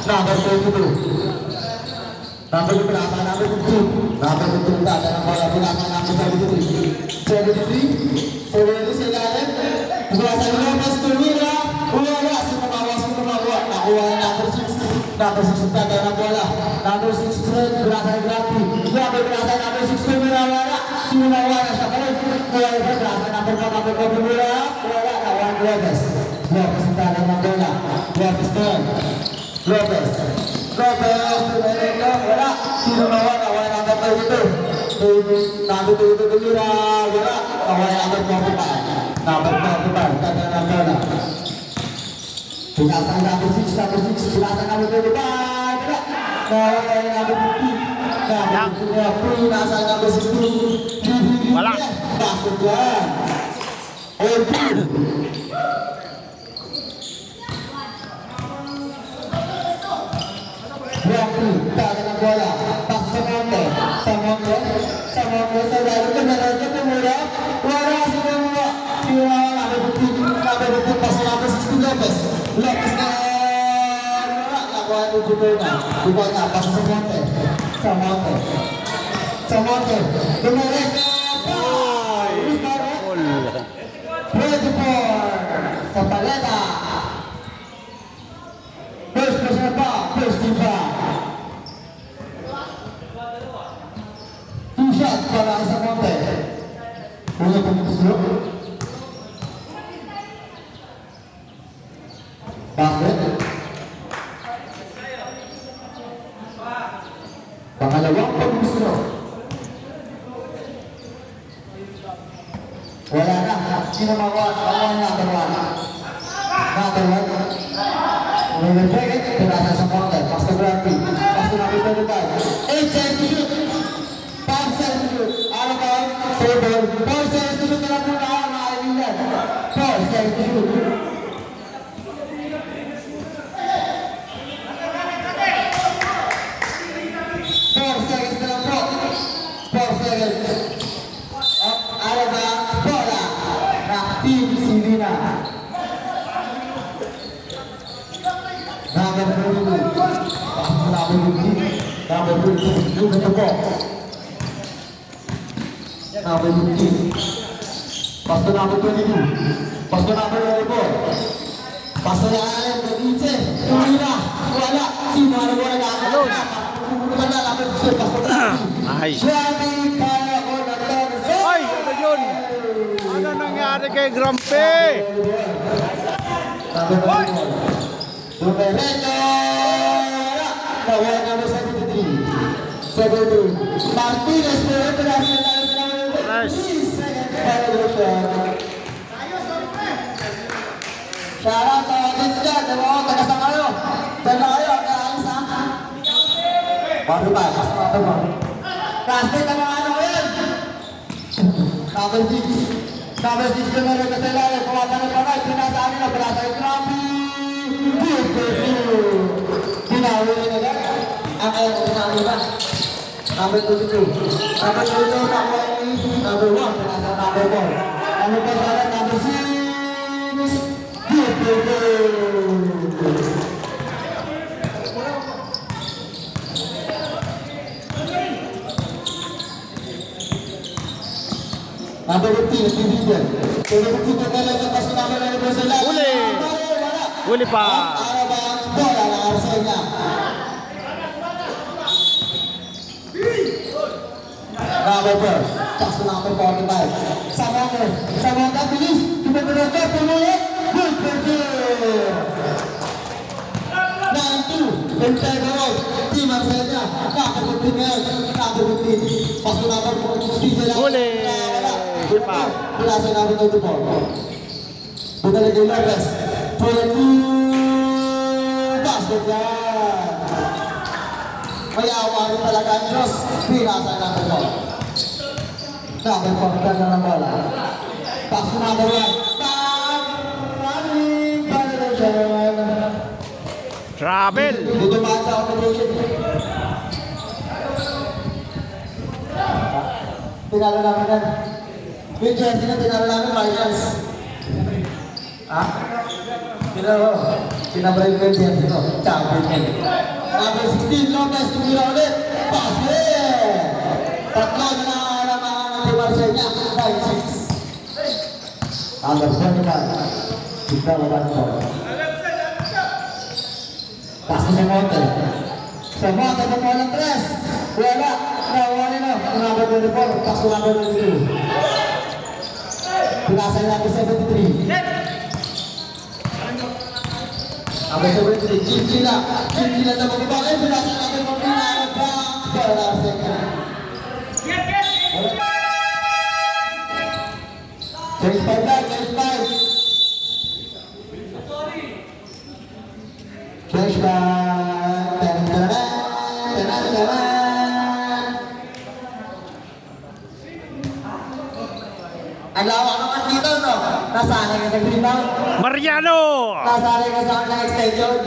Number 22. Number 2, number 15. Number 15 na ng bola. Pinasa number 73. 73. 73 sa ilalim. Pinasa Lopez Tumira. Wala. Sinabawa. Nakuha na number 6. Number 6 na ng bola. Number 6 pinasa Grafi. Pinasa number 6 Tumira. Wala. Sinabawa na siya. Wala. Pinasa number 4 Tumira. Wala. Nakuha Lopez. Lopez na ng bola. Lopez turn. Lopez. Wala. Sino nawan? Awal number 32. Number 22 Tumira. Wala. Awal number 45. Number 45. Kata ng bola. Pinasa number 6. Pinasa number 25. Wala. Awal number 15. Pinasa number 16. Wala. Masuk dyan. Rafi, taga ng bola. Pas sa Monte. Sa lalim ka na lang Tumira. Wala si Tumira. Pinawala number 15. Pas sa number 16 Lopez. Lopez na wala. Nakuha ni Tumira. Diba na, pas sa Monte. Tumira ka. Ready for sa paleta. First person pa. Two shots para sa Monte. Una pumuslo. Basket. Pangalawang pumuslo. Wala na. Sino makuha? Makuha na number 1. Number 3, pinasa sa Monte. Pass to Grafi. Pass to number 25. 8 seconds to shoot. 5 seconds to shoot. Out of bounds. 4 ball. 4 seconds to shoot. Alam mo na ako na kaibigan. 4 seconds to shoot. 4 seconds na lang po. 4 seconds. Out of bounds. Bola. Ng Team Silina. Number 22. Number 15. Look at the ball. Number 15. Pass to number 22. Pass to number 24. Pass to lalim. Benitez. Tumira. Wala. Sino ano mo nag-aalos? Number 15. Pass to 30. Ay. Grabe kaya ko na Ay, ano yun? Ano nangyari kay Grampe? Number 24. Numerito! Wala! Number 73. Martinez, Numerito na sila ng 3 second violation. Shoutout sa audience dyan. Diba? Taga sa kayo. Dala kayo. Kaalis ha? Bago ba? Kasama ba? Plastic ang mga ano yan. Number 6. Number 6 Numerito sa ilalim. Kumatanong pa na. Pinasa amin na. Pinasa yung Grafi. Ginawi na lang. Ang ayaw ko ginawi ba? Number 22. Number 22 nakuha ni number 1. Pinasa number 4. Ano pa sana number 6? Number 15, nagbibigan. Pero magkita na lang ang paso namin na nito sila. Uli pa. Bola na Arsena. Number 4. Pass to number 45. Samantha, bilis. Tumatulog ka, tumulit. Good for you. 9-2. Integral. Team Arsena. Kakapuntin ngayon. Kakapuntin. Pass to number 46. Uli. Uli pa. Wala sa number 24. Budalig yung Lopez. 22. Basket yan. May awa rin talaga ang Diyos. Pinasa number 4. Number 4 ka na ng bola. Pass to number 1. Running violation. Travel. Dito ba sa operation? Tinalo namin yan. Yung jersey na tinalo namin, Marshals. Ha? Tinalo. Tinabray ko yung jersey ko. Champion yan. Number 16, Lopez, tumira ulit. Basket! Tatlo na naman ang Team Marsella. 9-6. Number 25. Kita lawan ko. Pass ko sa Monte. Sa Monte, pagkawa ng 3. Wala. Nawali na. Number 24. Pass ko number 22. Pinasa niya number 73. Number 73. Gina. Gina na magibagay. Pinasa niya number 49. Bounce. Para second. Change 5 lang. Change 5. Change 5. Ang lawak naman dito, no? Nasanay ka sa rebound. Mariano! Nasanay ka sa ng extension.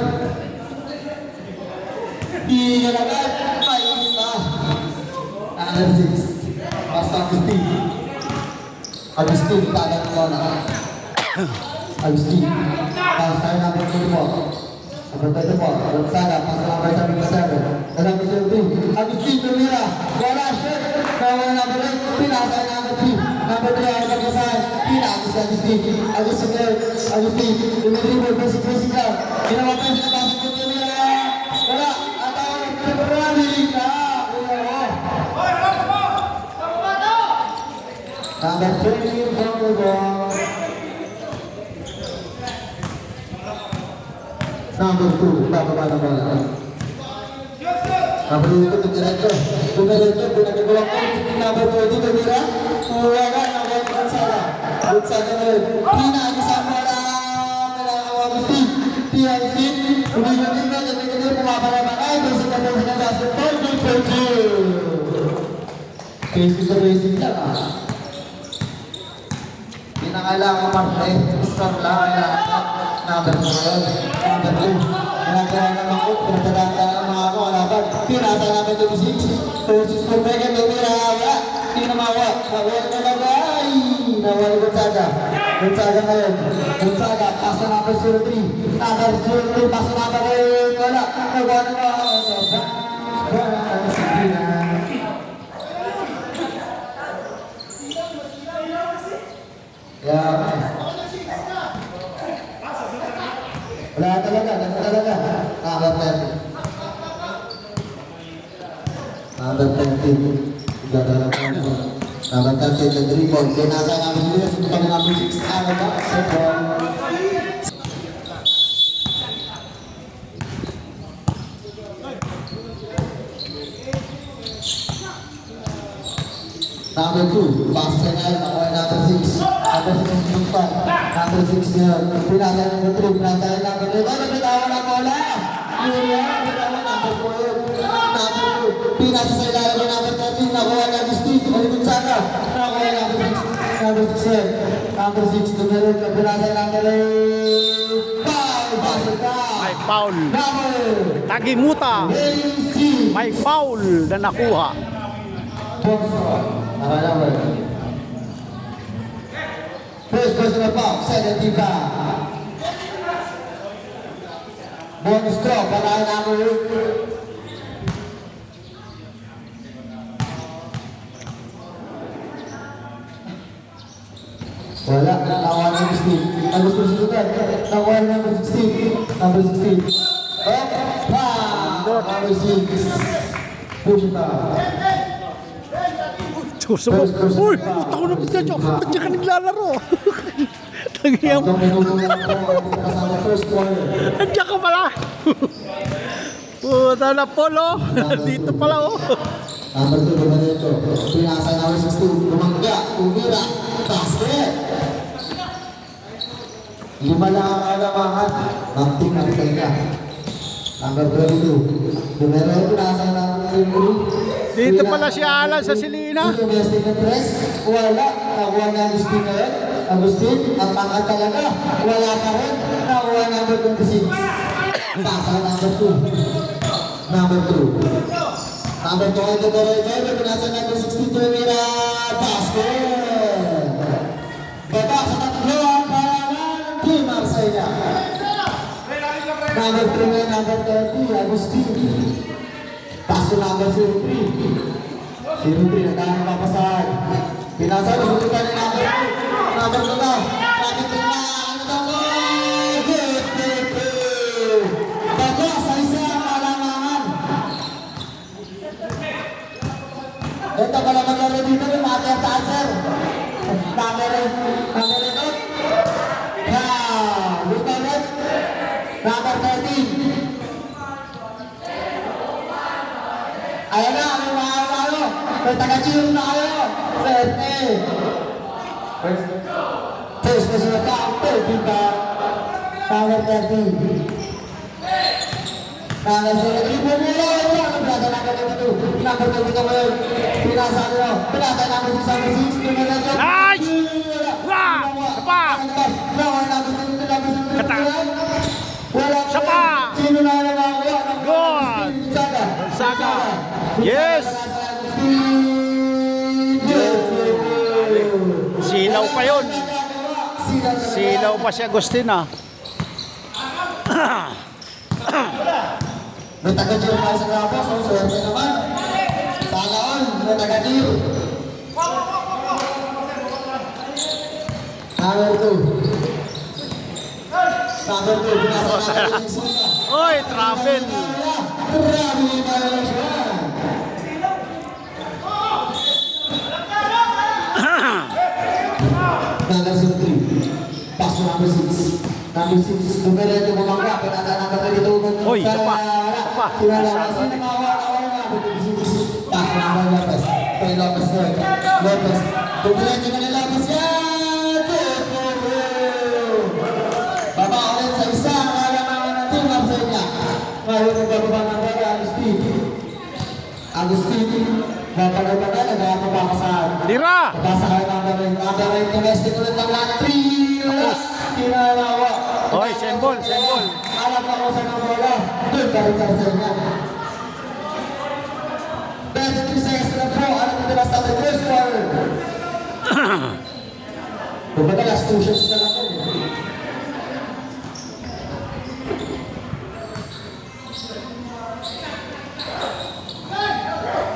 Di ka naman. Ay, na. Number 6. Basta Agustin. Agustin, tagal mo na. Agustin. Pass tayo number 24. Number 24. Gonzaga, pass number 77. Number 17. Agustin, tumira. Wala, shot. Kawan number 8. Pinasa number 3. Number 3 ang pagkasahan. Pinagis ka Agustin. Agustin. Dumidribble. Basic lang. Ginawa pa yung sinabasok ko tumira. Wala. At ako nagpaparabi ka. Number 20 from the ball. Number 2, bababa na bola. Number 2, diretso. Pinagagawa ko. Number 20, tumira. Wala, number 1, Gonzaga. Gonzaga na rin. Pinagis ang bola. Kailangan Agustin. Agustin. Umigil na, pumapalaban. Ay, basic na basic na basketball. Basic na basic lang, Kailangan mag-play, strong lang, number 2 ngayon, number 2. Ginagawa naman ko, pinatadaan ng mga ako, alaban. Pinasa namin 26. 26 kung may tumira, wala. Hindi na mawa. Nawala na bagay. Nawala Gonzaga. Gonzaga ngayon. Gonzaga, pass na number 03. Number 03, pass na number 8. Wala. Nagawa na ba? Wala talaga. Number 30. Number 30. Gagawin ko. Number 30, the dribble. Pinasa namin dito. Pag number 6, ano ba? Number 2, pass na ngayon, nakuha number 6. Number 6 pa. Number 6 ngayon. Pinasa number 3, pinasa number 3. Ano, bitawan ang bola? Bitawan number 4. Number 2, pinasa sa ilalim ng number 13. Nakuha na Agustin. Malikot sana. Nakuha number 6. Number 6 ngayon. Number 6, tumirin ka. Pinasa number 8. Foul! Basket ka! May foul. Number Tagimuta. 86. May foul na nakuha. First personal foul, 70 pa. Bonus throw, palayan number 8. Wala, nakuha number 16. Agustin susutan, nakuha number 16. Number 16. Up, pa! Number 6. Push it up. Diyos mo. Uy! Puta ko na pita dyan. Ba't dyan ka naglalaro? Tangyang. Andiyan ka pala. Puta na polo. Dito pala oh. Number 2, Dumareto. Pinasa number 16. Lumangga. Tumira. Basket. 5 lang ang alamangan. Nanting ang sa'yo. Number 22. Dumareto. Nasa number 3. Dito pala si Alan sa Silina. Domestic na press. Wala. Nakuha na Agustin ngayon. Agustin, ang pangkat talaga. Wala pa rin. Nakuha number 26. Pasa number 2. Number 2. Number 2 ay Dodorejo. Pinasa number 62. Mira. Basket. Baba sa tatlo ang pangalan ng Team Marsella. Number 3 and number 30, Agustin. Pass to number 03. 03, nagkaroon pa pasahan. Pinasa, susunod ni number 2. Number 2 na. Number 2 na. Ano na mo? Good. Bago, sa isa ang alangangan. Ito pala maglaro dito ng Mater Tanser. Number 8. Now, gusto rin? Number 13. Ayan na, may mahal kayo. May taga-cheer na kayo. Serte. First na sila ka. Number 13. Number 13. Pinasa number 22. Number 22 ko yun. Pinasa nyo. Pinasa number 6. Nice! Wah! Sapa! Kata! Sapa! Sino na naman ko? Good! Gonzaga! Yes! Silaw pa yun. Silaw pa si Agustin ah. May taga-cheer pa sa kapos. Ang swerte naman. Sana all. May taga-cheer. Number 2. Number 2. Pinasa natin yung sila. Oy, travel! Grabe pa lang siya. Number 3. Pass to number 6. Number 6. Dumiretso bumangga. Pinasa number 22. Oy, isa pa. Isa pa. Sinalawasin na mawala-wala. Pass to number Lopez. Kay Lopez ko. Lopez. Dumiretso ka ni Lopez yan. Baba ulit sa isa. Nalamangan natin. Marcella. Ngayon ang bababa ng bala. Agustin. Bapagal-bagal. Nagkakapapakasahan. Lira! Pasa kayo number 9 domestic ulit ng lahat. 3. Kinalawa. Oy, sembol, sembol. Alam ako sa ng bola. Doon ka rin sa niya. 23 seconds na po. Alam dito na sa the first quarter. Kumbaga last 2 shots na lang po.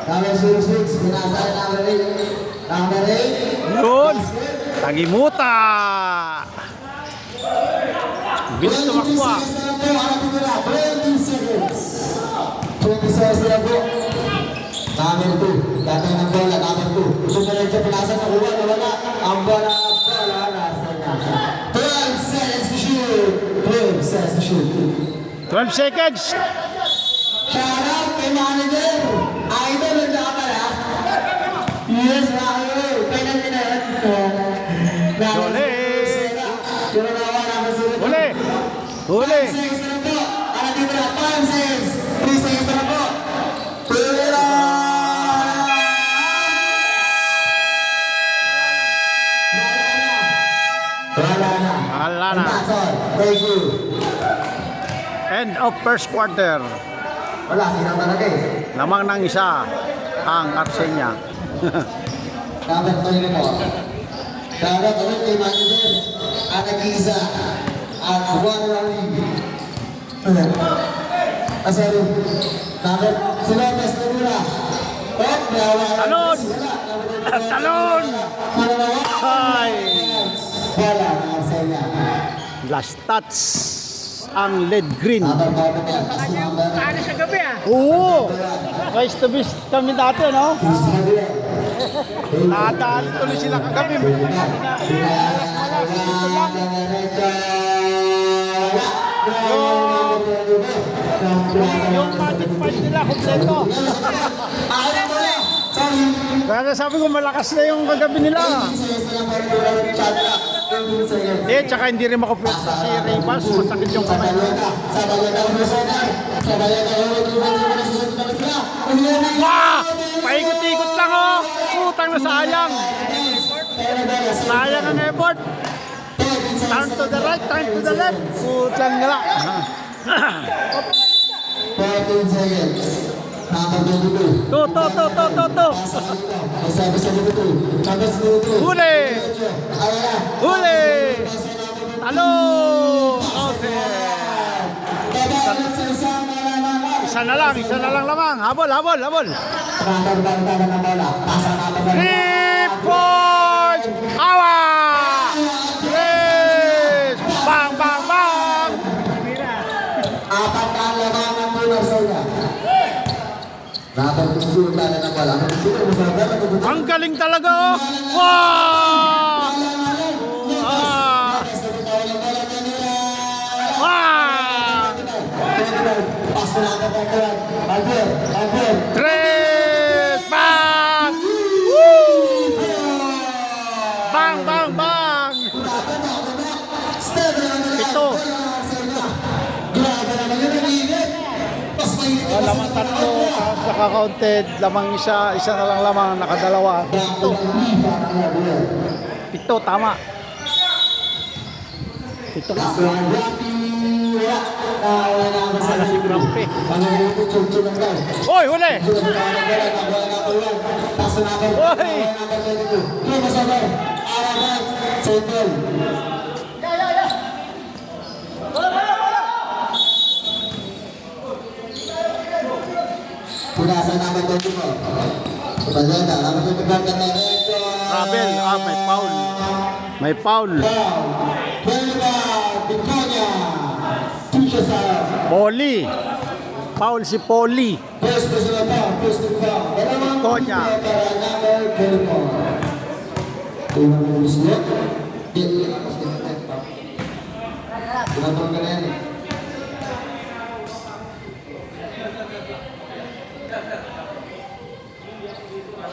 Number 06. Pinasa number 8. Number 8. Yun! Tagimuta! Bilis tumakbo ah. 20 seconds. 20 seconds na po. Number 2. Dati ng bola, number 2. Ito na rin siya pinasa na kuha. Wala. Ang bola, nasa niya. 12 seconds to shoot. 12 seconds to shoot. 12 seconds! Shout out kay manager. Idol ang nakapala. Yes, Rahul. Kailan nila yan? Huli! Huli! Huli! 5 seconds na po. Ano dito na? 5 seconds. 3 seconds na po. Pula! Wala na. Wala na. That's all. Thank you. End of first quarter. Wala, sinang talaga eh. Lamang ng isa ang Arsenia. Dapat ko yun po. Dapat ulit kay manager. Anagiza. At one rally. Sorry. Dapat si Lopez na muna. Oh, Talon! Talon! Ay! Wala na Arsenia. Last touch ang lead green. Dapat yan. Pass to number. Ano sa gabi ah? Oo! Vice to bis kami dati, no? Nadaan tuloy sila kagabi. Yung magic point nila, kompleto. Kaya sabi ko malakas na yung kagabi nila. Eh, tsaka hindi rin makapwesto si Rivas. Masakit yung kamay. Wah! Paikot-ikot lang oh! Putang na sayang! Sayang ang effort! Turn to the right, turn to the left! Putang nga lang! 14 seconds. Number 22. To! Huli! Huli! Talo! Okay! Isa na lang lamang. Habol. Number 1 na bola. Pasa number 3 points! Awa! Yes! Bang! Apat na lamangan muna sa iya. Number 2 na bola. Ang galing talaga, oh! Wow! Tres! Bang! Woo! Bang! Ito. Lamang tatlo, naka-counted, lamang isa na lang lamang, nakadalawa. Pito, tama. Pito ka. Mahala si Grampe. Oy, huli! Oy! Punasan naman ito mo. Pagkakita, naman ito pagkakita. Rabel, may foul. Poli. Foul si Poli. Konya.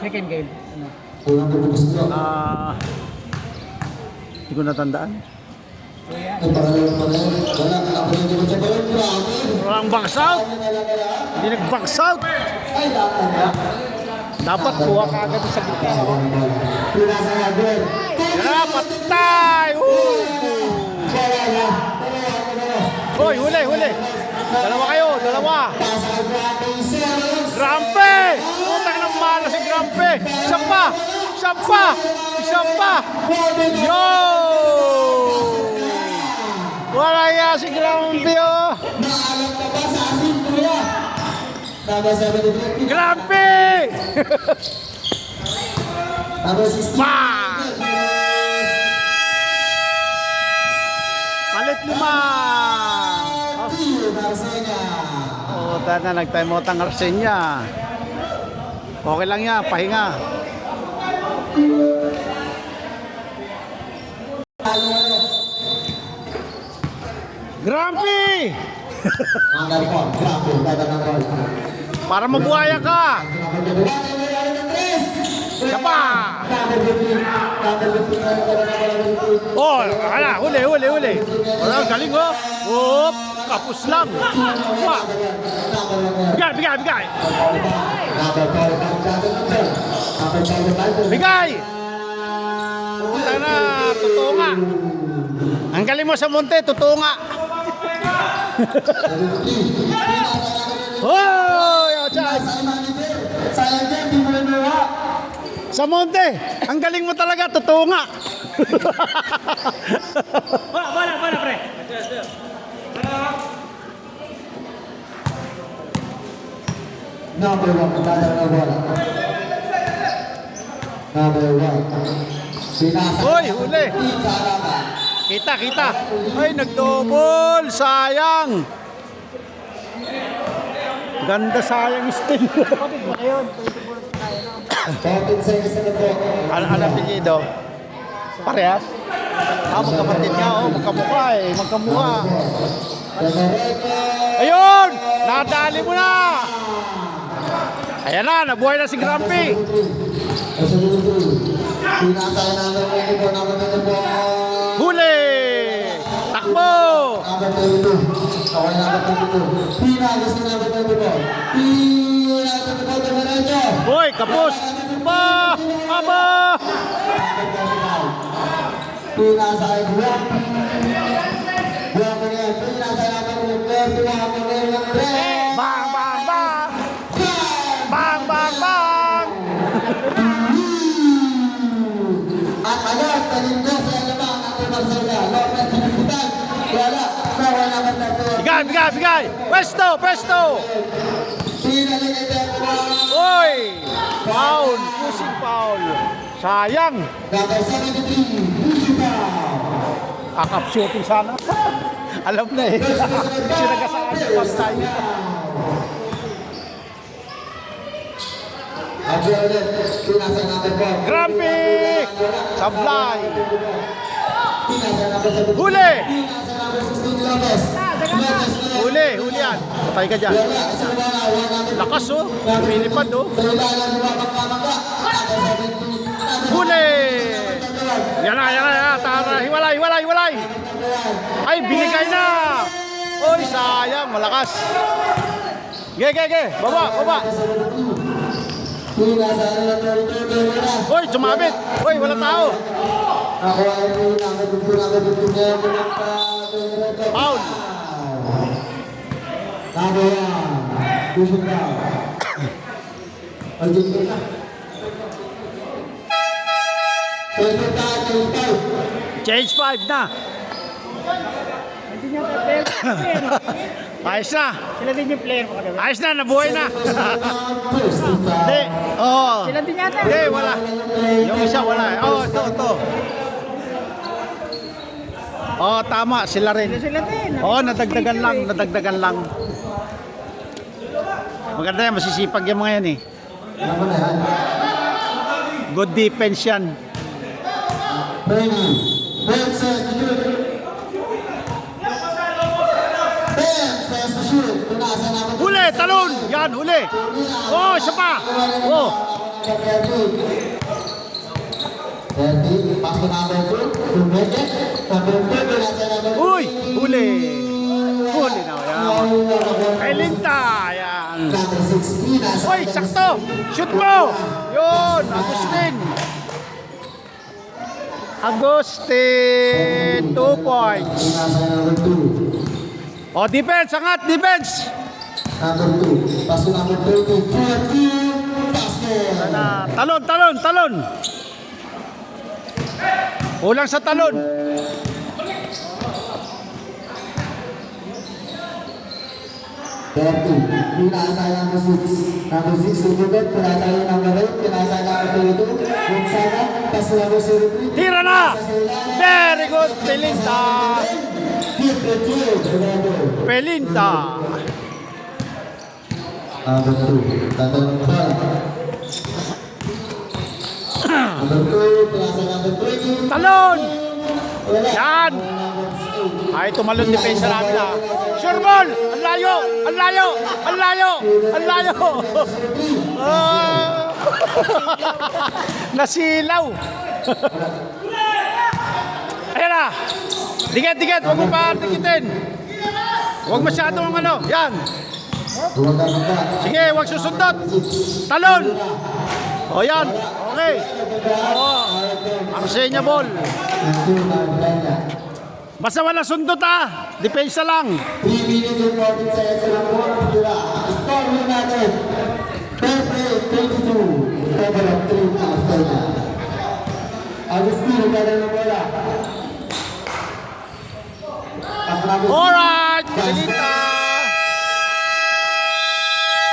Second game. Ano? Hindi ko natandaan. Walang box out. Hindi nag-box out. Dapat kuha ka agad sa gitna. Patay! Hoy, huli. Dalawa. Grampe! Putang ng mala si Grampe. Isa pa. Yo! Wala ya si Grampe, oh! Grampe! Palit 5! Oh, tana, nag-time out ang Arsenia. Okay lang yan, pahinga. Grampi! Para mabuhaya ka! Sapa! Oh, huli. Wala, galing, oh! Oop! Kapus lang! Wah! Bigay! Pupunta na, totoo nga! Ang galing mo sa monte, totoo nga! Oh! Sa monte, ang galing mo talaga, totoo nga! Bola, pre. Number 1, na bola. Number 1. Hoy, huli! Kita. Ay, nag-double! Sayang! Ganda, sayang steal. Kapit mo na yun. 14 seconds na po. Ano apelyido? Parehas? Magkapatid nga, oh. Magkamukha. Ayun! Nadali mo na! Ayan na, nabuhay na si Grampi. Huli! Takbo! Hoy, kapos! Aba! Bang! At agad, talinda sa alabang ang Marcela. Lopez piniputan. Wala naman na ito. bigay. Pwesto. Oy! Foul. Pushing foul. Sayang. Number 73, pushing foul. Akap shooting sana. Alam na eh. Sinagasaan sa pastay. Grampi! Sablay! Huli! Huli yan. Patay ka dyan. Lakas oh. Lumilipad oh. Huli! Yan na. Tara. Hiwalay. Ay, binigay na! Oy, sayang. Malakas. Ge. Baba. Hoy, sumabit. Hoy, wala tao. Foul. Change 5 na. Hindi niya player. Ayos na. Sila din yung player mo kagabi. Ayos na, nabuhay na. Hindi. Oo. Sila din yata. Hindi, wala. Yung isa wala. Ito. Tama, sila rin. Sila din. Nadagdagan lang. Maganda yan, masisipag yung mga yan eh. Good defense yan. Huli, talon! Yan, huli! Oh, isa pa! Oh! Uy! Huli! Huli na yan. Kailinta! Yan. Uy, sakto! Shoot mo! Yun! Agustin! 2 points. Oh, defense! Angat! Defense! Number 2, pass to number 30, basket. Talon! Ulang sa talon. Pinasa number 6. Number 6, Lugubet. Pinasa number 8. Pinasa number 22. Gonzaga. Pass to number 03. Tira na! Very good, Pelinta! Pelinta! Number 2, tatanong ng ball. Number 2, pinasa number 20. Talon! Wala. Yan! Ay, tumalon depensa namin ah. Sure ball! Ang layo! Ah. Nasilaw! Ayan na! Dikit! Huwag mo pa dikitin! Huwag masyadong ano. Yan! Sige, huwag susundot! Talon! O yan! Okay! Arsenya ball! Basta wala sundot ah! Depensa lang! 3 minutes and 14 seconds sa lang po. Score mo natin. 22. Cover of 3 after that. Agustin, gano'n na bola. Alright! Pelinta!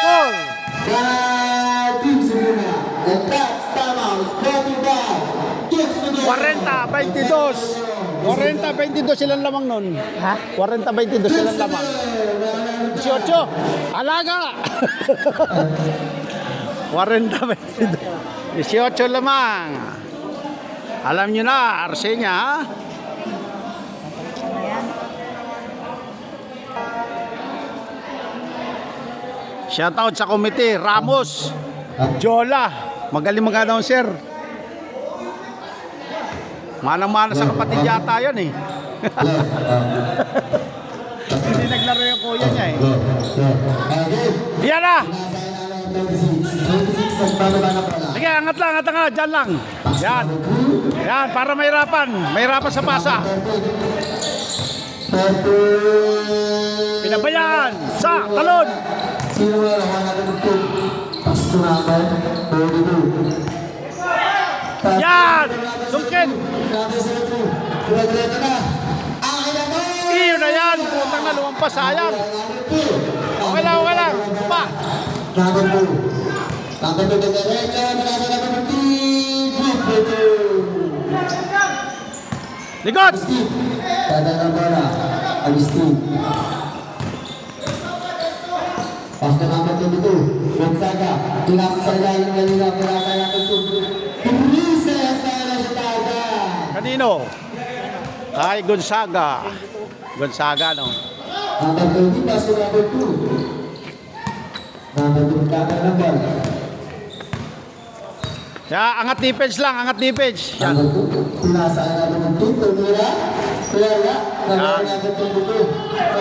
Score! Team Simuna. And that's time out. Floating ball. Kicks to the 40-22 silang lamang nun. Ha? 40-22 silang lamang. 18. Alaga! 40-22. 18 lamang. Alam nyo na, Arsenya ha? Shoutout sa committee, Ramos, Jola, magaling mag-announcer. Manang-mana sa kapatid yata yun eh. Hindi naglaro yung kuya niya eh. Yan na! Sige, angat lang, dyan lang. Yan, para mahirapan sa pasa. Pinabayaan sa talon. Sino nga naman natin ito? Pasto naman. 42. Yan! Sungkit! Grabe sila ito. Diretso na. Akin na mo! Iyo na yan! Putang na naman, lumampas, sayang. Okay lang, okay lang. Pa. Number 2. Number 2 the direction. Nasa number 3. Good. Likod! Agustin. Dada ng bola. Agustin. Pass to number 22. Gonzaga. Pinasa sa ilalim na nila. Pinasa number 2. Princess na nasitada. Kanino? Kay Gonzaga. Gonzaga, no? Number 20. Pass to number 2. Number 2. Dada ng bola. Kaya angat defense lang, angat defense. Yan. Number 2. Pinasa na number 2. Tumira. Pera. Number 22.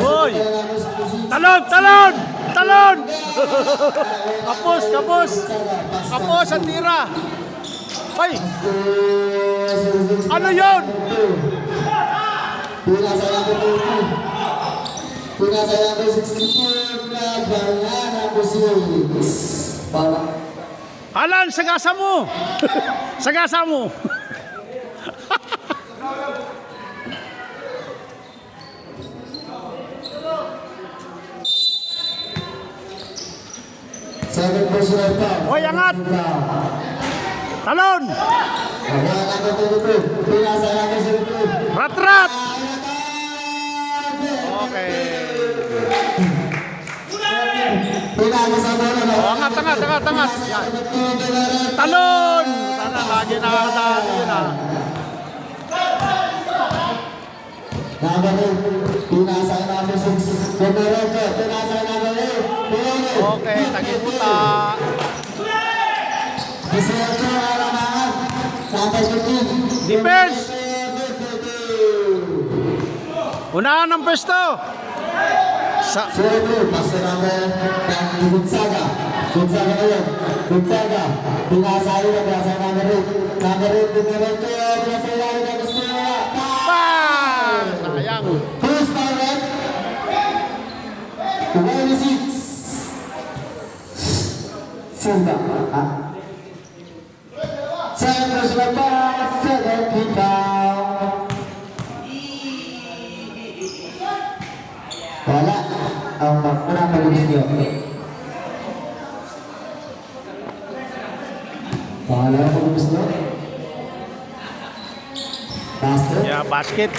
Hoy! Talon! Talon! Talon! Kapos! Kapos! Kapos ang tira! Ay! Ano yun? Pinasa number 22. Pinasa number 62. Banana number 6. Para. Alan, sagasa mo! Sagasa mo! Second personal foul. Hoy, angat! Talon! Banana number 22. Pinasa number 62. Rat-rat! Okay. Pinasa sa bola. Oh, angat, angat, angat, angat. Yan. Talon! Sana, lagi nakakadali yun ah. Number 8. Pinasa number 6. Gomorocho. Pinasa number 8. Okay, tagiputa. 18 alamangan. Number 15. Defense! Unahan ng pwesto. Sa Siyempre, paso number ng Gonzaga. Gonzaga ngayon. Gonzaga. Pinasa rin ang pinasa number 8. Number 8. Gomorocho. Pinasa ilalim ng gusto nila. bang! Sayang. Who's direct? 26. Silva. Second personal foul. Second team foul. Wala. Ang unang pag-ubis niyo. Wala ang pag-ubis niyo. Basket. Yeah, basket.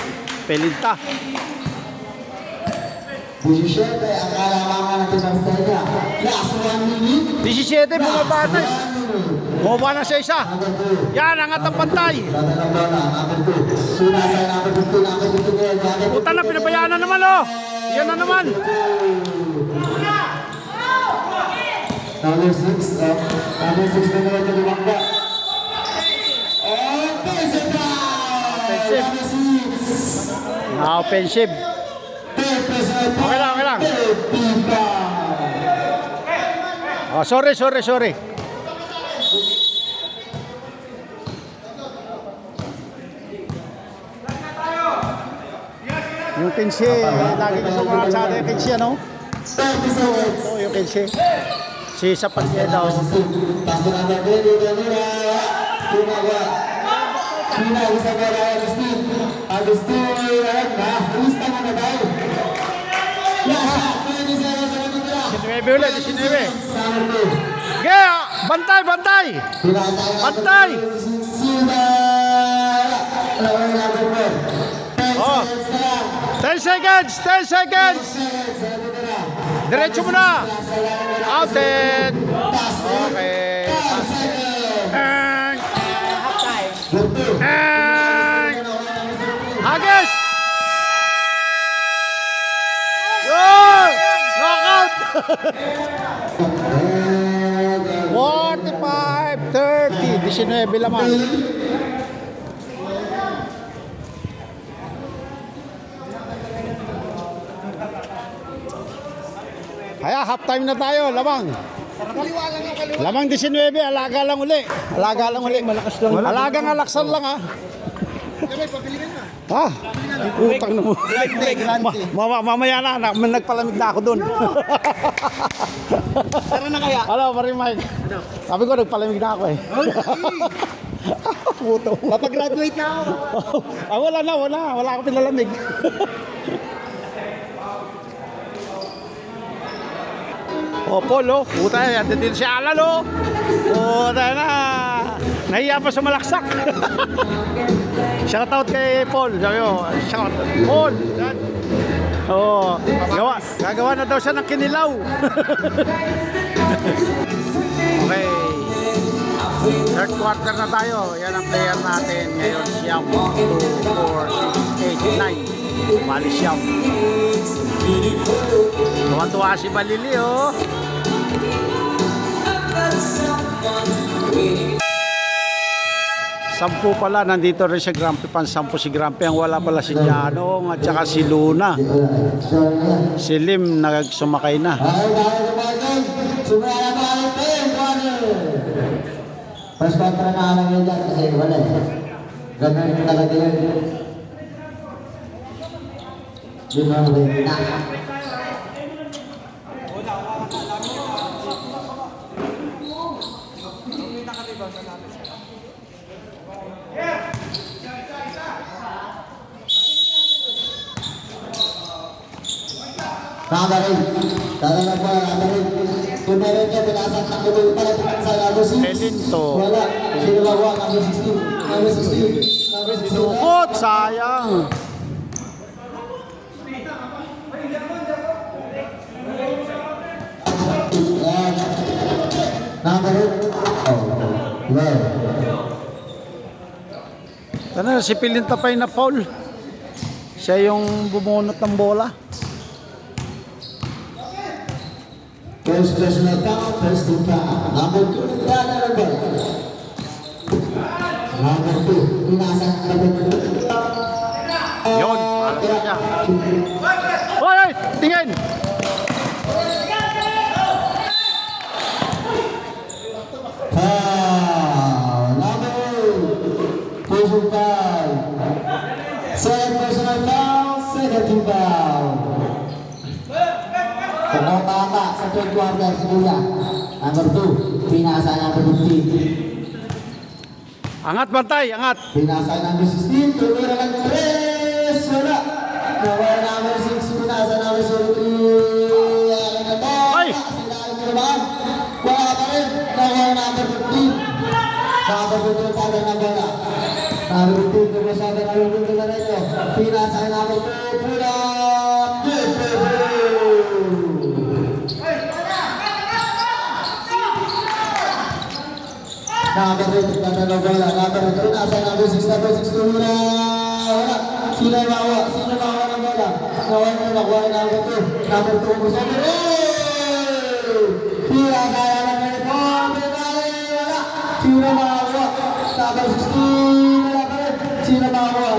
Pelinta. 17 ang kalamangan ng pinagstay niya. Last 1 minute. 17, bumaba na. Bumaba na sa isa. Number 2. Yan, angat ang pantay. Dada ng bola. Number 2. Pinasa number 15. Number 15 ngayon. Puta na, pinabayaan na naman oh. Yan na naman. Number 6. Number 6 na ngayon na lumangga. Offensive foul! Offensive. Number 6. Na-offensive. Okay lang, okay lang. Oh, sorry. Yung 15, lagi ko sumunod sa atin yung 15, ano? 30 seconds. Oo, yung 15. Si Sapatieda. Pasto number 20. Pinag sa bola Agustin. Agustin, na. Gusta mo na daw. Yes, 20 seconds sa matitira. 19 ulit, 19. Number 2. Okay, bantay! Bantay! Silva. Number 4. 10 Oh. seconds na lang. 10 seconds! Diretso mo na! Outed! Okay. And... Agis! Yun! Knockout! 45-30. 19 lamang. Kaya half time na tayo, lamang. Lamang 19, alaga lang uli. Malakas lang. Alagang alaksan lang ha. Ha? Utang na mo. Mamaya na, nagpalamig na ako doon. Tara na kaya. Ano, pare Mike? Sabi ko, nagpalamig na ako eh. Puto. Papagraduate na ako. Wala akong pinalamig. O, Paul, oh. Puta, yan din si Alan, oh. Puta na. Nahiya pa sa malaksak. Shoutout kay Paul. Sabi mo, shout. Paul. Yan. Oo. Gagawa na daw siya ng kinilaw. Okay. Third quarter na tayo. Yan ang player natin ngayon. Siyam. 2, 4, 6, 8, 9. Bali siyam. Tuwa-tuwa si Balili, oh. Sampu pala, nandito rin si Grumpy, pansampu si Grumpy. Ang wala pala si Janong at saka si Luna. Si Lim nagsumakay na. First quarter na alam yun dyan kasi wala eh. Ganun talaga yun. Yun ang rin na. Nakabarin. Dadala po, nakabarin. Kung meron niya, pinasak na kulo para sa number 6. Elinto. Wala. Sinabawa, number 16. Number 16. Number 16. Lukot, sayang. Yan. Nakabarin. Oh. Well. Ano, si Pilintapay na Paul. Siya yung bumunot ng bola. First personal count, first team count. Number 2, Dada Rebel. Number 2, pinasang number 2. Yun, malas na siya. Hoy, hoy, tingin! Number 2, personal count. Second personal count, second team count. Pagkaw tama sa third quarter si Kuya. Number 2, pinasa number 15. Angat bantay, angat. Pinasa number 16, tumira lang ng 3. Wala. Nawala number 6, pinasa number 03. Ayan na to. Ay! Sinalim ko naman. Wala pa rin. Nawala number 15. Number 15 tayo na bola. Number 15, kumasada na yung mundo na rin yun. Pinasa number 2, pula. Number 8, ganda na bola. Number 3, nasa number 6, tumira. Wala. Sino mawa ng bola? Nawala na nakuha yung number 2. Number 2, kumasada. Pira kaya na may pinali. Wala. Sino mawa? Number 16, wala pa rin. Sino mawa?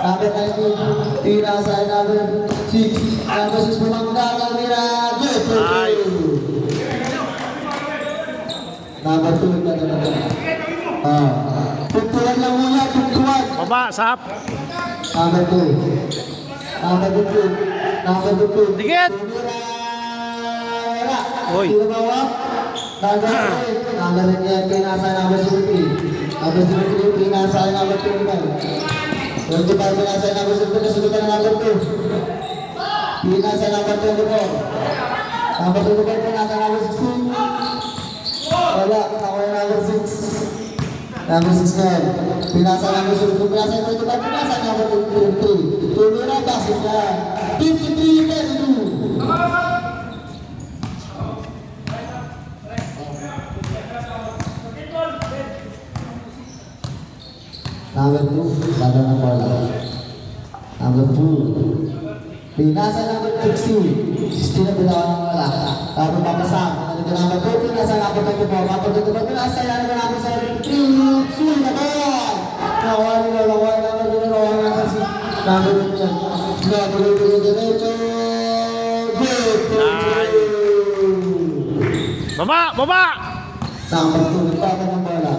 Number 19, pira sa number 6. Number 6, bumangga. Tumira. Ay. Number 2, ganda na bola. Tuktuan lang muna, tuktuan. Baba, sahap. Number 2. Number 2. Number 2. Dikit. Hoy. Sino bawa? Number 8. Number 8. Pinasa number 73. Number 73. Pinasa number 25. 25. Pinasa number 73. Kasundutan na number 2. Pinasa number 24. Number 24. Pinasa number 16. Wala. Ako yung number 6. Number 6 na yun. Pinasa number 7. Pinasa yung 25. Pinasa number 23. Tumira, basket na. 53-32. Number 2. Lada ng bola. Number 2. Pinasa number 16. 16 na bilawan ng bola. Tapos papasang. Number 2, pinasa number 24. Number 24, pinasa number 73. Sulit na bola. Nawala number 2. Number 6. Number 2. Number 2. Diretso. Baba, baba! Number 2, nagpapa ng bola.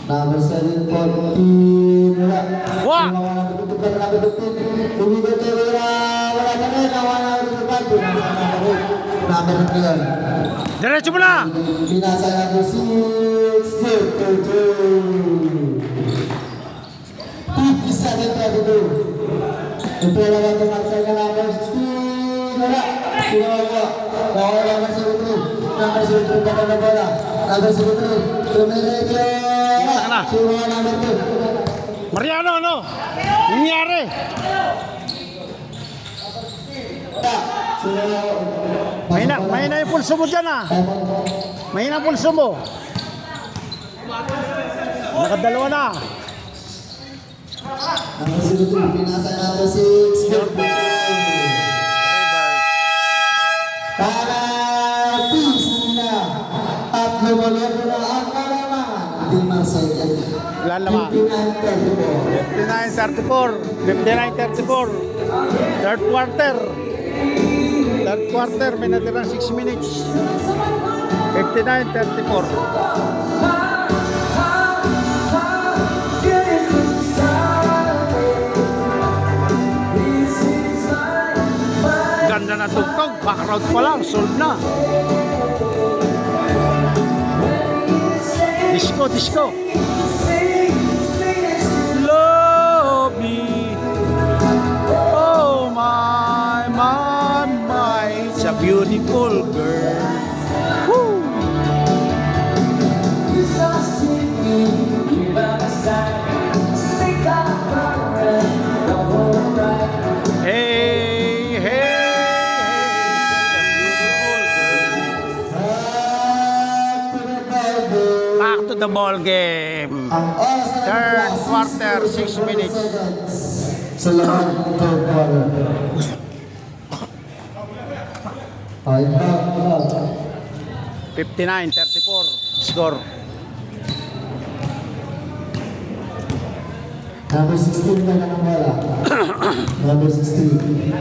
Number 7, 14. Wala. Wah! Number 15. Umigot kayo, wala. Wala ka rin. Nawala number 15. Number 3. Diretso mo na! Pinasa number 6. 32. 57-32. Ito lang ang tumaksay na number 16. Wala. Sinawa. Bawal number 73. Number 73 pa na bola. Number 73. Tumiretso. na. Sinawa number 2. Mariano, ano? Nangyari? Mahina yung pulso mo dyan, ah. Mahina ang pulso mo. Nakadalawa na. Number 02, pinasa number 6. Para peace na. At lumulog na ang kalaman. Di Marcel. Ilan naman? 59-34. 59-34. Third quarter. Third quarter, may natirang 6 minutes. 59-34. Ganda na tugtog, background pa lang, sold na. Disco, disco. Love me. Oh my, my, my. It's a beautiful girl. Woo. Hey, hey, hey. Back to the ball game. Third quarter, 6 minutes. Sa lahat ng third quarter. Ay, 59-34 score. Number 16 na ng bola. Number 16.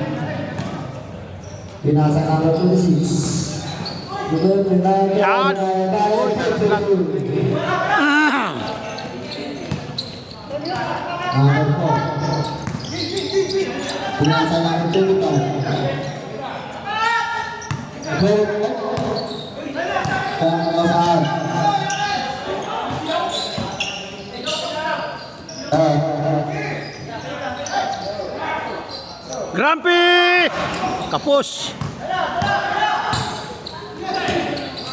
Pinasa number 26. Yan. Uy, nalaglag. Number 4. Pinasa number 22. Go. Kaya saan? Grumpy! Kapos!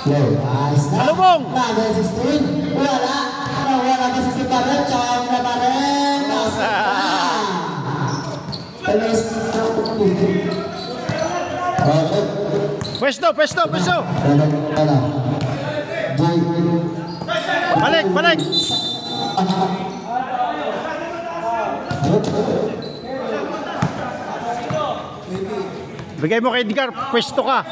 Ayos na. Salubong! Number 16. Wala. Nawala ka sa 16 pa rin. Chong na pa rin. Talis. Okay. Pwesto, pwesto, pwesto! Wala. Jay. Balik, balik! Bigay mo kay Edgar, pwesto ka.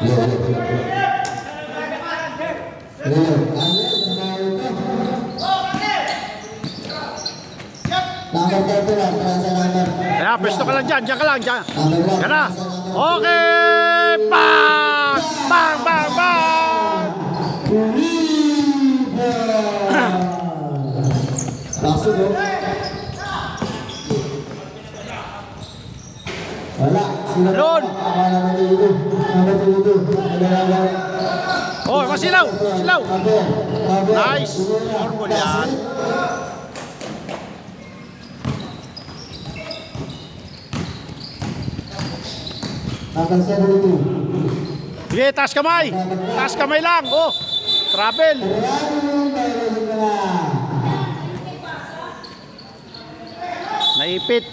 Number 30 lang. Transfer number. Kaya, pwesto ka lang dyan, dyan ka lang, dyan. Number 1. Yan na. Okay! Bang! Bang, bang, bang! Lasso mo. Wala. Sino Doon. Number 22. Oh, masilaw! Silaw! Nice! Normal yan. Number 72. Sige, taas kamay! Taas kamay lang! Oh! Travel! Naipit!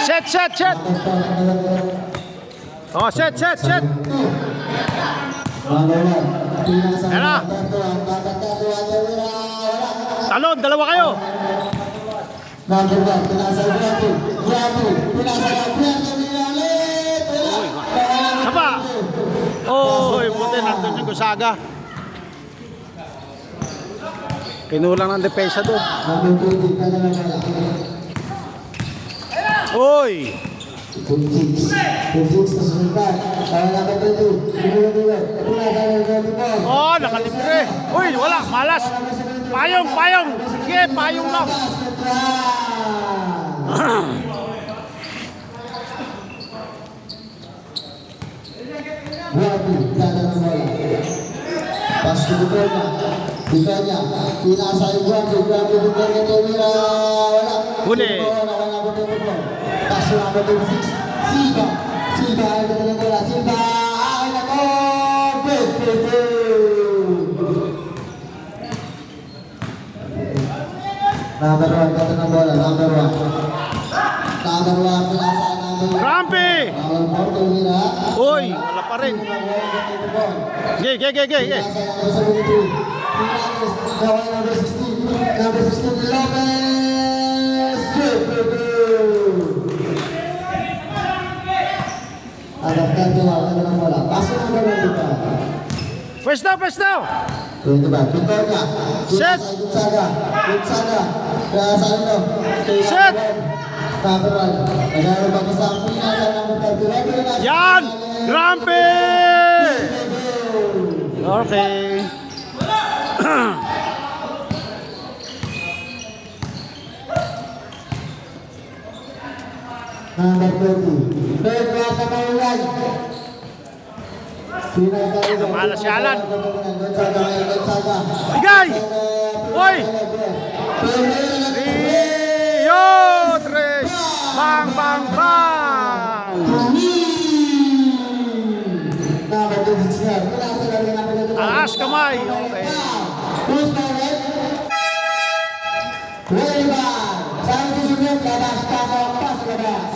Set, set, set! Oh, set, set, set! Yan na! Talon, dalawa kayo! Number 1, pinasa Grabe. Pinasa Grabe. Saba! Oh, buti nandun yung Gusaga. Kinulang ng depensa doon. Number 20, kanya lang wala. Oy! 26 na susunod. Number 22. Pinasa Grabe. Oh, nakalibre! Uy, wala, malas! Payong, payong! Sige, payong lang! Grabe, dala ng bola. Pass to the corner. Tiganya, pinasa Ibuan, Ibuan dibukul ke Tumira, wala. Huli. Wala betul-betul. Pasal number 26, Silva. Silva ada dalam bola, Silva. Ada gol. Number 1 kata nama bola, number 1. Number 1 pinasa number 1. Rampi! Number 4 Tumira. Uy, wala pa rin. Ge. Number 16 Lopez. Adaptar jawab dengan bola. Pasang number 2. First down. Itu bah, pintarnya. Set. Gunsaga. Berasa itu. Set. Kaberan. Ada rumah kesamping ada nomor 3. Yan! Rampi! Okay. Number 20. Pedro Kamaulan. Malas si Alan. Gonzaga. Bigay! Uy! Rio! Tres! Bang! Number 26. Taas kamay. Okay. Who's forward? Waiver. Saya susunod labas pasok pas labas.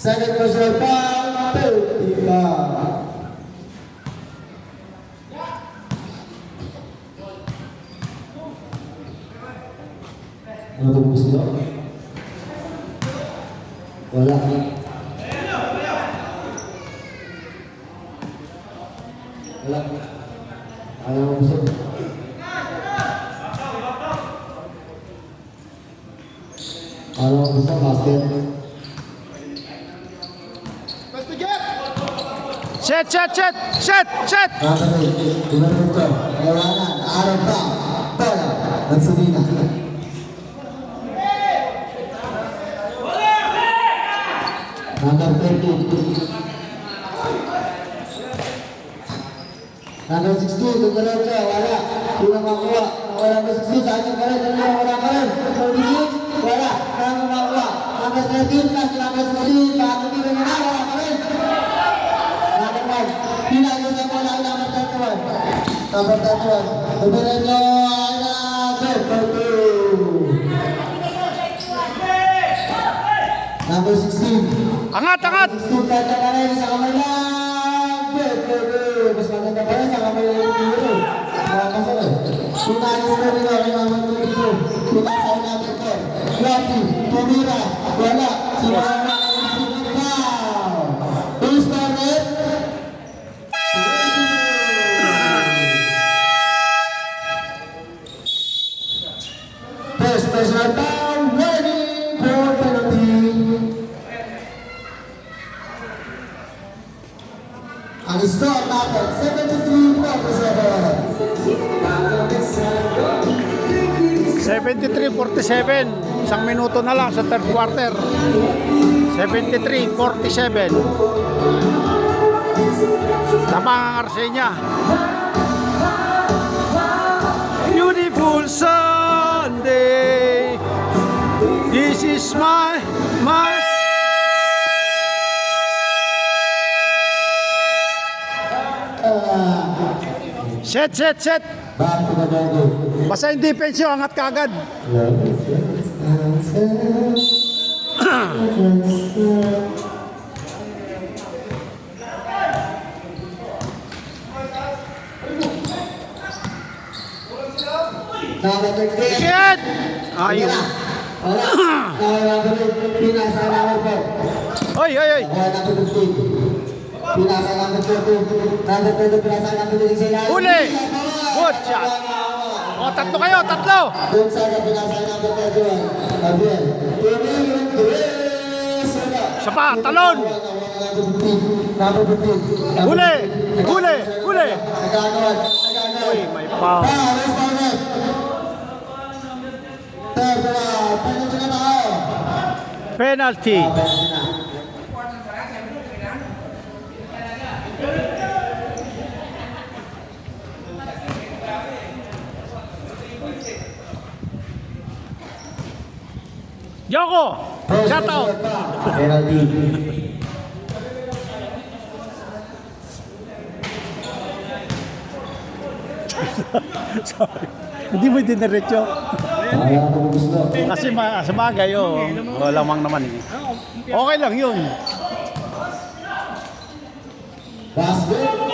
Second personal foul, 35. Ano tubos nyo? Wala. Wala. Ayaw mo busog. Ayaw mo busog, basket. Set! Nakakari, Ibaruto, Ewanan, Arata, Bola, Matsumina. Number 30. Number 16, Tugaroja, wala. Tidak makuha. Wala number 16, sa ating karin. Wala karin. Number 26, wala. Number makuha. Number 13, plus number 16. Pakakutirin na, wala karin. Number 1. Pinagin sa bola ang number 31. Number 31. Tugaroja, wala. Number 16. Angat! Ganda ka rin sa kamay lang. Mas maganda pa rin sa kamay lang yung biro. Mga kasal. Pinayos na rin ako ng mga dito. Pinasay namin ko. Lati, Tumira, wala. Sinama ang sinikaw. Who's started? First personal foul, ready for penalty. Ang score natin, 73-47. Isang minuto na lang sa third quarter. 73-47. Tama ang Arsenia. Beautiful Sunday. This is my Set. Back to the ball. Basta yung defense nyo, angat kagad. Number 38. Set! Ayun. Wala. Number 8. Pinasa number 4. Oy. Number 15. Pinasa number 14. Number 20. Pinasa number 16. Huli! Good shot. O, tatlo kayo. Doon sa pinasa number 31. Gabriel. Isa pa, talon. Number 15. Huli. Nagagawan. Uy, may foul. Penalty na tayo. Penalty. Yoko! Shout out! Penalty. Sorry. Hindi mo diniretso. Kaya ako gusto. Kasi sa bagay, lamang naman eh. Okay lang yun. Basket.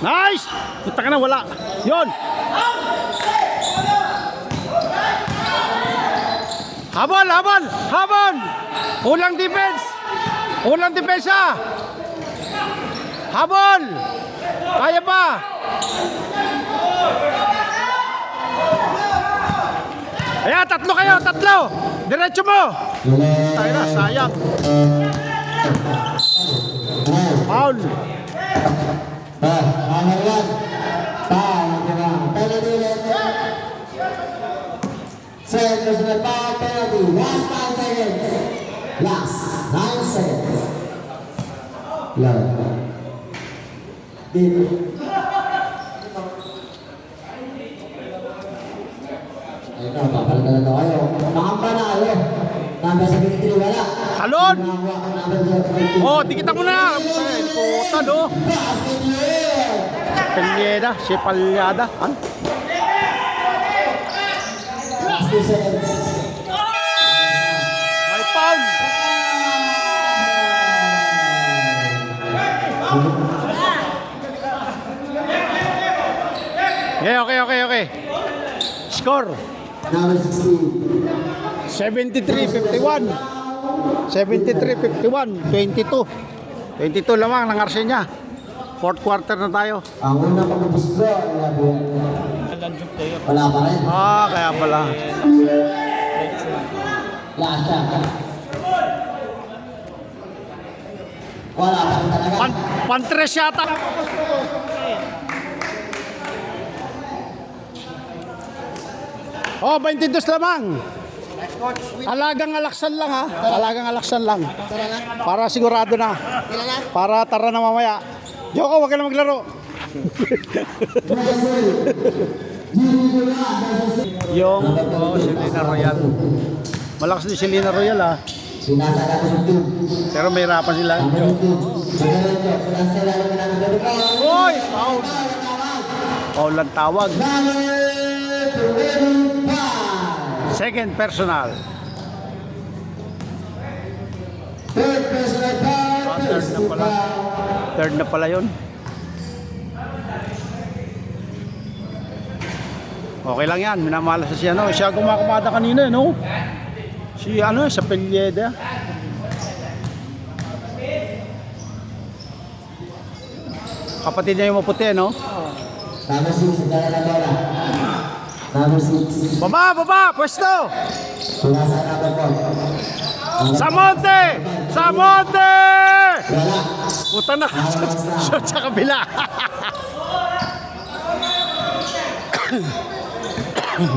Nice! Punta ka na, wala. Yun! Habol, habol, habol! Kulang defense! Kulang depensa! Habol! Kaya pa! Ayan, tatlo kayo, tatlo! Diretso mo! Tayo na, sayang. Foul! Hangalan. Penalty. Second personal foul penalty. Last 9 seconds. Last 9 seconds. Love. Ito, papalitan na kayo. Nakapanalo. Number 73, wala. Talon! Number 73. Oh, tikitan mo na! Ay, puta, no? Basket yun! Pelyeda, si Palyada. Ano? Last 2 seconds. May foul! Okay. Score! Number 16. 73-51. 73-51. 22. 22 lamang ng Arsenio. Fourth quarter na tayo. Ang unang pagpupus ko, wala pa rin. Ah, kaya pala. Last shot. Wala pa rin talaga. Pantres yata. Oh, 22 lamang. Alagang alaksan lang ha. Alagang alaksan lang. Para sigurado na. Para tara na mamaya. Yoko, wag ka na maglaro. Yung Selena Royal. Malakas din Selena Royal ha. Sinasala ko yung tube. Pero may hirapan sila. Oy! Foul! Foul lang tawag. Second personal. Third personal foul. Third na pala. Third na pala yun. Okay lang yan. Minamalas na siya. Siya kumakamada kanina, no? Si sa Pelyeda. Kapatid niya yung maputi, no? Number 6, dala na bola. Number 6. Baba! Pwesto! Sinasa number 4. Samonte! Samonte! Wala. Puta na! Shot sa kabila!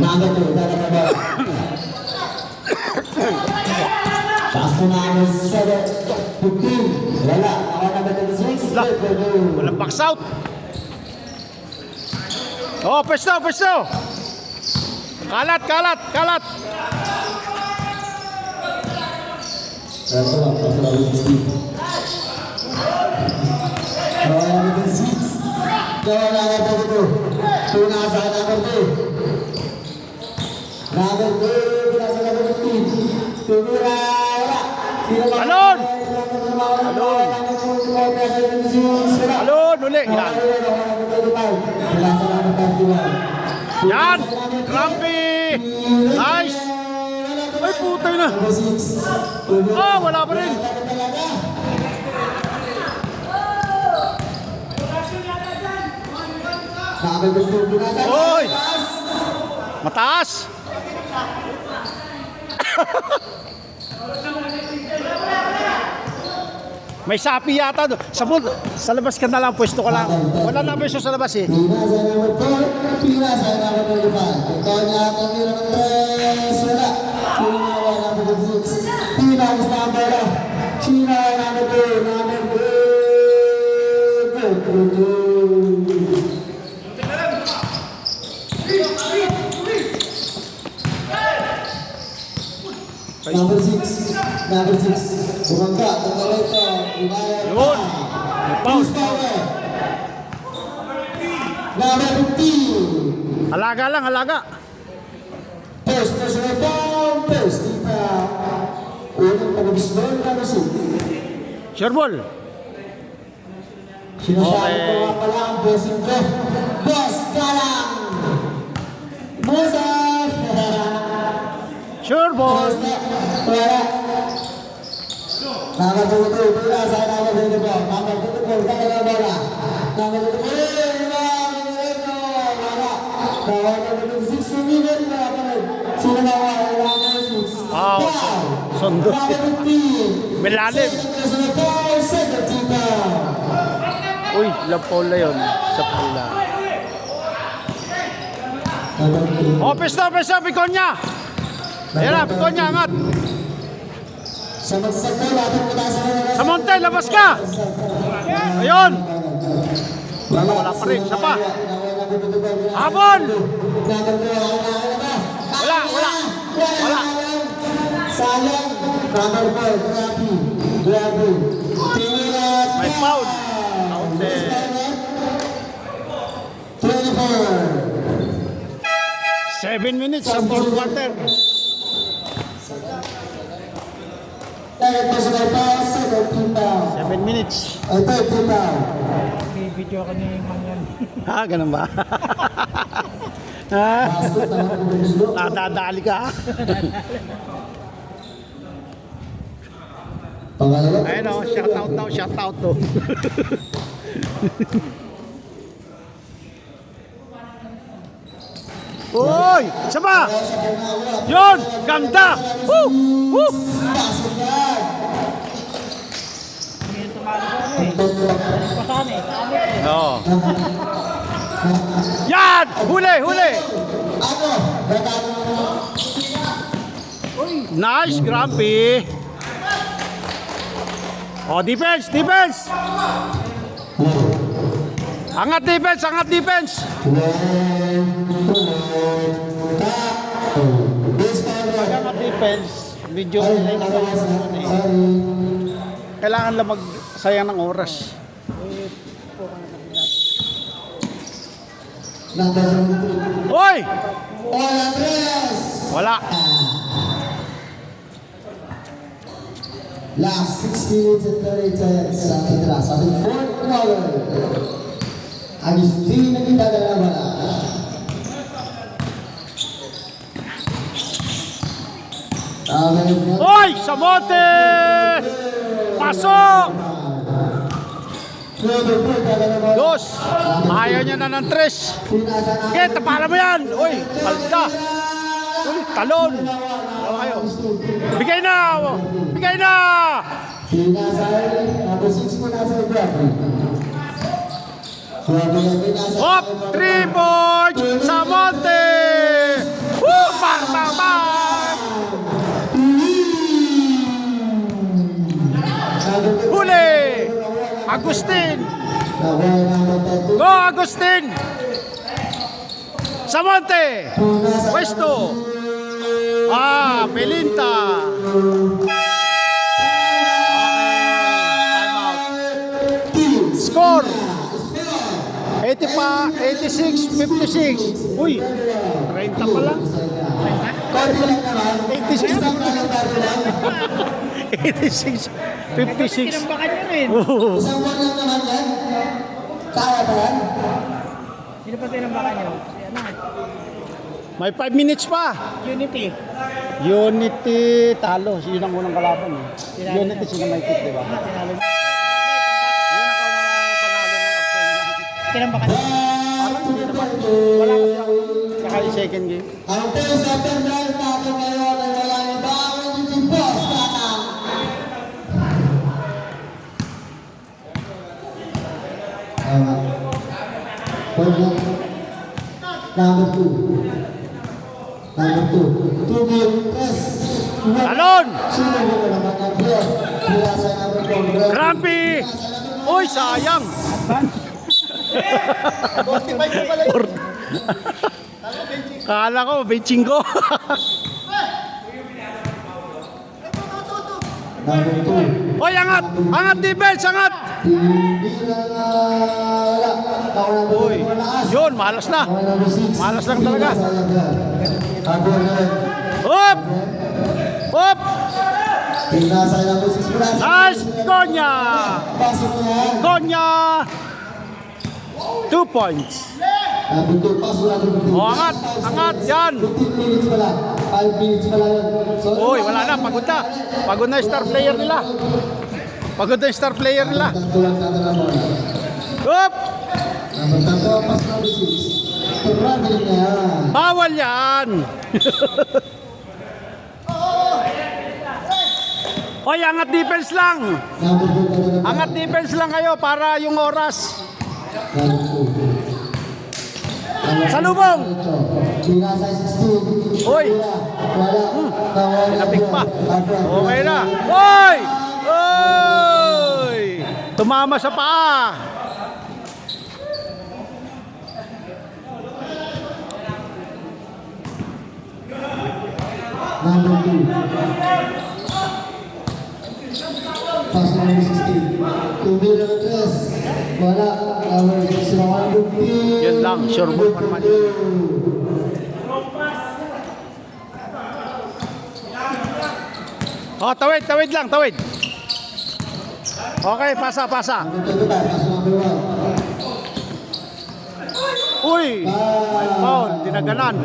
Number 2, dala na bola. Pass to number 7. 15. Wala. Ako number 26. Walang box out! Oh, pwesto! Kalat! Ito lang. Pass to number 16. Number 6. Gawa number 2. Tunasa number 2. Number 2. Tunasa number 15. Tumira. Talon! Alon! Uli! Yan! Yan! Grumpy! Nice! Ay, putay na! Ah, wala pa rin! Oy! Mataas! May sapi yata doon. Sa labas ka na lang, pwesto ka lang. Wala na pwesto sa labas eh. Pinasa number 4, pinasa number 25. Ito niya ang tira ng 3, wala. Chinawa number 6, pinasa na ang bola. Chinawa number 2, number 2. Number 6, bumangga, ito, inaya. Yun. May foul. Number 15. Alaga lang, alaga. First personal foul, first team foul. Unang pag-abisbol, number 6. Sure ball. Sinasabi Okay. ko nga pala ang bossing ko. Boss Galang! Musaf! Sure ball. Wala. Number 22, pila sa number 24. Number 24, kaya na bola. Number 24, wala. Number 26, minute na pa rin. Sino na wala? Number 6. Ah, Foul. sundo. Number 15. Milalim. Second personal foul, second team foul. Uy, lapola yun. Sa pula. Oh, pesto, Piconia. Ayan na, Piconia, angat. Sa magsasagpo, natin mula sa mga Sa monte, labas ka. Ayun. Wala pa rin, isa pa. Habol. Wala. Sayang. Number 4, Grabe. Tingin May foul. Out there. 24. 7 minutes sa fourth quarter. Second personal foul, second team foul. 7 minutes. Third team foul. Video ka ni Mangan. Ha, ganun ba? Ha? Basket naman ang gusto. Nadadali ka. Pangalawa. Ayun o, shout out to. Uy, sama! Yun, ganda! Woo! Woo! Basket yan. Hindi yung tumalo ko eh. Pasan eh. Oo. Yan! Huli! Ano? Nice, Grumpy! Oh, defense! Angat defense! Angat defense. Video nila yung kailangan lang magsayang ng oras. Hoy! Wala. Last 6 minutes and 30 seconds ang titira sa ating fourth quarter. Agustin na kita na wala. Hoy! Samote! Pasok! Dos! Ayaw niya na ng tres. Okay, tapalan mo yan! Uy! Palda! Uy! Talon! Ayaw. Bigay na! Number 6 mo nasa Grabe. Hop! 3 points! Samonte! Woo! Bang! Huli! Agustin! Go, Agustin! Samonte! Pwesto! Pelinta! Score! 86-56. Uy! 30 pa lang. 86. 86. 56. Tinambakan yun eh. Isang buwan lang naman yan. Kaya ba yan? Sino pa tinambakan yun? Si ano? May 5 minutes pa. Unity. Unity talo. Yun ang unang kalaban. Unity sila may pick, di ba? Tinalo niya. Yun ang panalo ng Australia. Tinambakan yun. Parang hindi naman. Wala kasi ako. Saka yung second game. Ang first second drive natin ngayon ay wala iba ang si Boss Galang. Number 2. Number 2. 2 game press. Talon! Sino mo naman ang player? Mula sa number 4. Grumpy! Uy, sayang! Kala ko, benching ko. Number 2. Uy, angat! Angat defense, angat! Hindi na wala. Tao number Uy, 2 malakas. yun, malas na. Tao number 6. Malas lang talaga. Number 1. Hop! Hop! Pinasa number 6 mula. Nice! Konya! Pasok na yan. Konya! 2 points. Number 2. Pasok na number 2. O, angat! Angat! Yan! 15 minutes pala. 5 minutes pala yun. So, Uy, wala na. Pagod na. Pagod na yung star player nila. Pagod na yung star player nila. Tatlo lang tatlo mo. Hop! Number 3. Pasok number 6. Turun din na yan. Bawal yan! Oy, angat defense lang! Number 2. Angat defense lang kayo para yung oras. Salubong! Pinasa 16. Uy! Wala. Pinapik pa. Okay na. Oy! Oy! Tumama sa paa. Number 2. Pass number 16. Kumira tres. Wala. Number 6. Number 15. Yun lang, sure ball pa naman. Oh, tawid, tawid lang, tawid. Okay, pasa, pasa. Number 2. Pass number 1. Uy! May foul, dinaganan.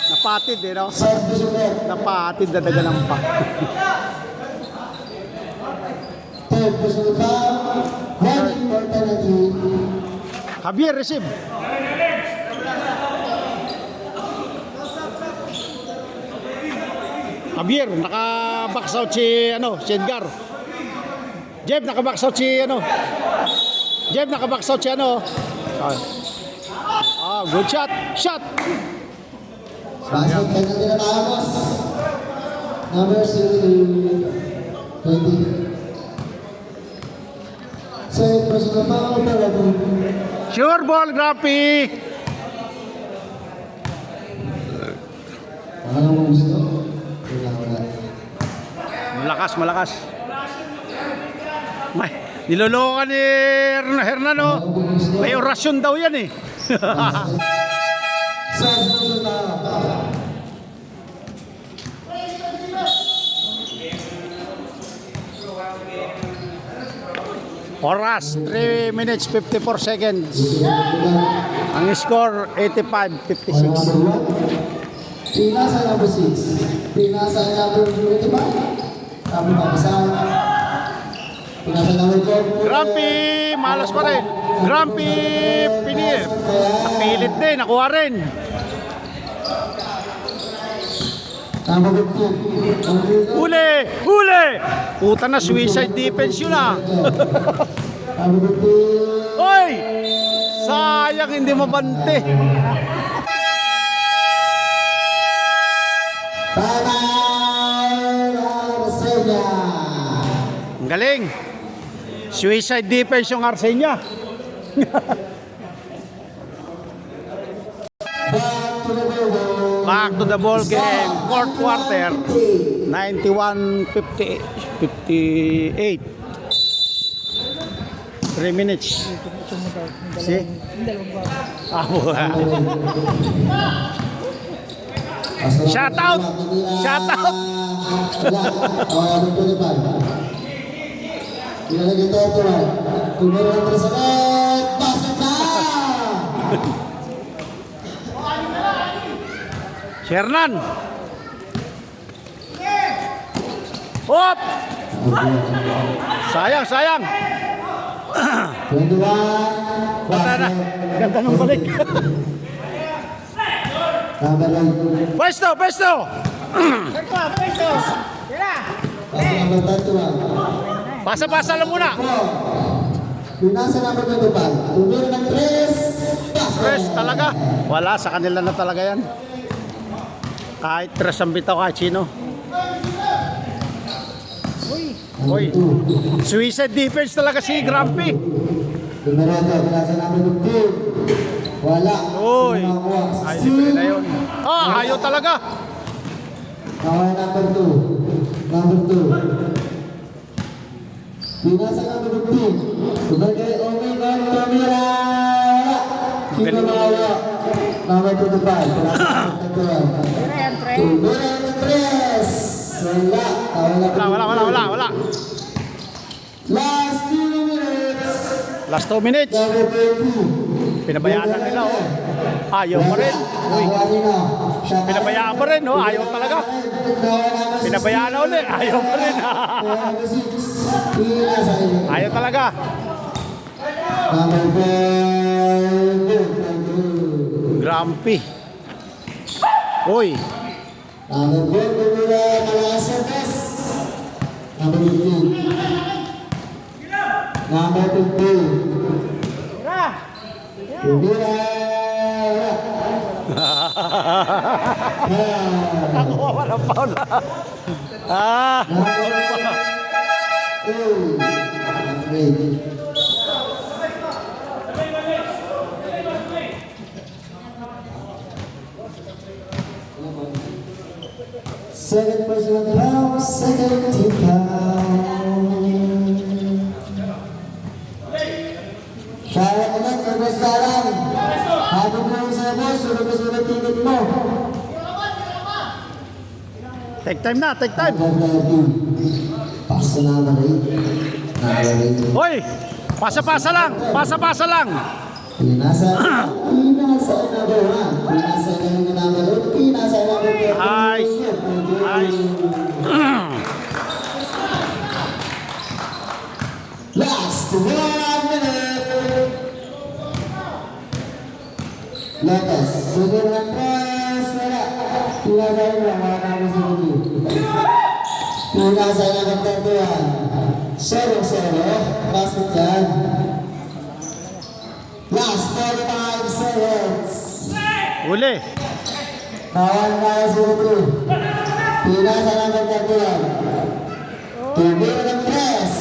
Napatid eh, no? Serve the shooter. Napatid, dadaganan pa. Third personal foul. One for penalty. Javier, receive. Javier, naka-box out si, si Edgar. Jeff, naka-box out si, Jeff, naka-box out si, good shot. Shot. Basket penalty na tayo, boss. Number 20. Third personal foul. Penalty. Sure ball, Grappy. Wala namang gusto. Wala. Malakas, malakas. May, niloloko ka ni Hernan, oh. May orasyon daw yan, eh. Serve the foul. Oras, 3 minutes 54 seconds. Ang score, 85-56. Pinasa number 6. Pinasa number 25. Kami papasan. Pinasa number 4. Grumpy, malas pa rin. Grumpy, pinir. Napilit din, nakuha rin. Number 15. Huli, huli. Puta na, suicide defense yun, ah. Number 15. Hoy! Sayang hindi mabante. Ang galing. Suicide defense yung Arsenia. Back to the ball game. Fourth quarter. 91-58. 3 minutes. See? Shout out! Shout out! Ilalagay ito ito. Kumira ng trasanet. Basket na! Shernan! Hop! Sayang, sayang! 21. Bata na. Ganda ng balik. Number 9. Pwesto, pwesto! Peso! Tira! Basket number 31. Pasa-pasa lang muna. Pinasa na pagkatupan. Tumira ng 3. Stress talaga. Wala, sa kanila na talaga yan. Kahit tres ang bitaw, kahit sino. Uy, suicide defense talaga si Grumpy. Dumiretso, pinasa na pagkatupan. Wala. Uy, Sumakuha. ay, libre na yun. Oh, ayaw talaga. Kaway number 2. Number 2. Pinasa number 15. Sebagai Omega Tumira. Sino bawa? Number 25. Pinasa number 21. Tumira ng 3. Wala. Last 2 minutes. Last 2 minutes. Number 20. Pinabayaan na nila, oh. Ayaw pa rin. Uy, pinabayaan pa rin, oh. Ayaw talaga. Pinabayaan na ulit. Ayaw pa rin. Ayaw talaga. Grumpy. Uy, Number 15. nakuha walang foul. Ah, Second person round, second team round. Kaya ulit, nagwas ka lang. Habang mo sa boss, sunod-sunod ticket mo. take time na, take time. Pasa na naman Hoy, pasa-pasa lang, pasa-pasa lang. Pinasa na ba? Pinasa na naman. Pinasa na ba? Nice. Nice. Last 1 minute. Letas. Sudah ng press. Wala. Pinasa na mga namin sa video. Pinasa na ng tentuan. 0-0. Last dyan. Last 35 seconds. Uli. Kawan na sa video. Pinasa na ng tentuan. Tumira ng press.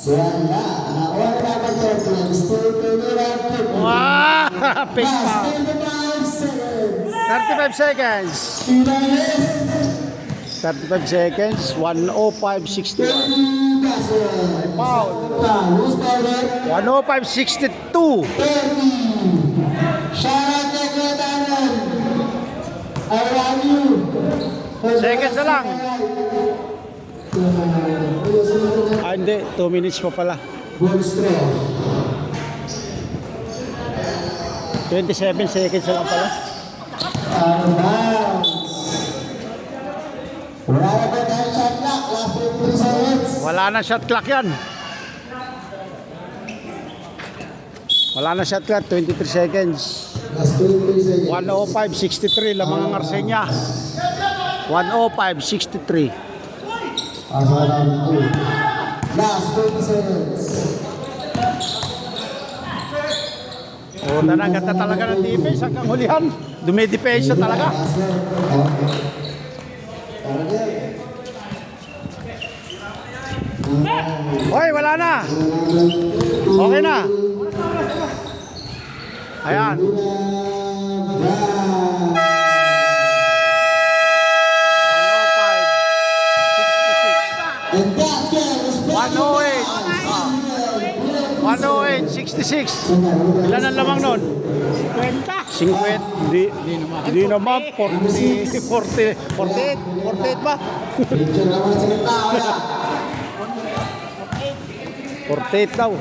Wala. Nakuha na ng tentuan. Still tumira ng tentuan. Wow, fake Last foul. 35 seconds. 35 seconds. Pinayos. 35 seconds, 105.61. Foul. Lose ball rate. 105.62. 30. Shout out kay Kuya Tanan. I love you. Seconds na lang. Ah, hindi. 2 minutes pa pala. Goal straw. 27 seconds na lang pala. Out of bounds. Wala na ba tayo shot clock? Last 23 seconds. Wala na shot clock yan. Wala na shot clock. 23 seconds. Last 23 seconds. 105.63 lamang ang Arsenia. 105.63. Asa na 2. Last 20 seconds. O, ganda talaga ng defense hanggang hulihan. Dumidepensa talaga. Hoy, wala na. Okay na. Ayan. And that game is 108.66. Ilan ang lamang nun? 50. Hindi naman. 48 ba? picture naman sa tao. 48 daw.